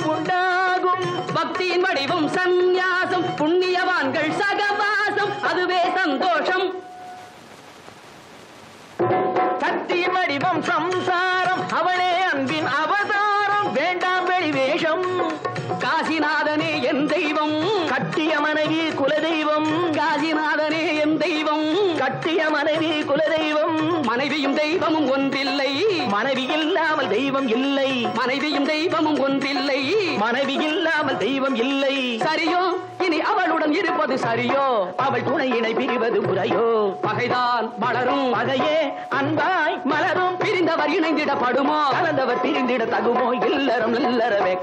உண்டாகும். பக்தியின் வடிவம் சந்நியாசம், புண்ணியவான்கள் சகவாசம், அதுவே சந்தோஷம். சக்தியின் வடிவம் சம்சாரம், அவளே அன்பின் அவதாரம், வேண்டாம் வெளிவேஷம். காசிநாதனே என் தெய்வம், கட்டிய மனைவி குலதெய்வம். காசிநாதனே என் தெய்வம், கட்டிய மனைவி குலதெய்வம். மனைவியும் தெய்வமும் ஒன்றில்லை, மனைவி இல்லாமல் தெய்வம் இல்லை. மனைவியும் தெய்வமும் ஒன்றில்லை, மனைவி இல்லாமல் தெய்வம் இல்லை. சரியோ இனி அவளுடன் இருப்பது சரியோ, அவள் துணையினை பிரிவது முறையோ. பகைதான் வளரும், பகையே அன்பாய் மலரும். பிரிந்தவர் இணைந்திடப்படுமோ, கலந்தவர் பிரிந்திட தகுமோ. இல்லறம் இல்லறவே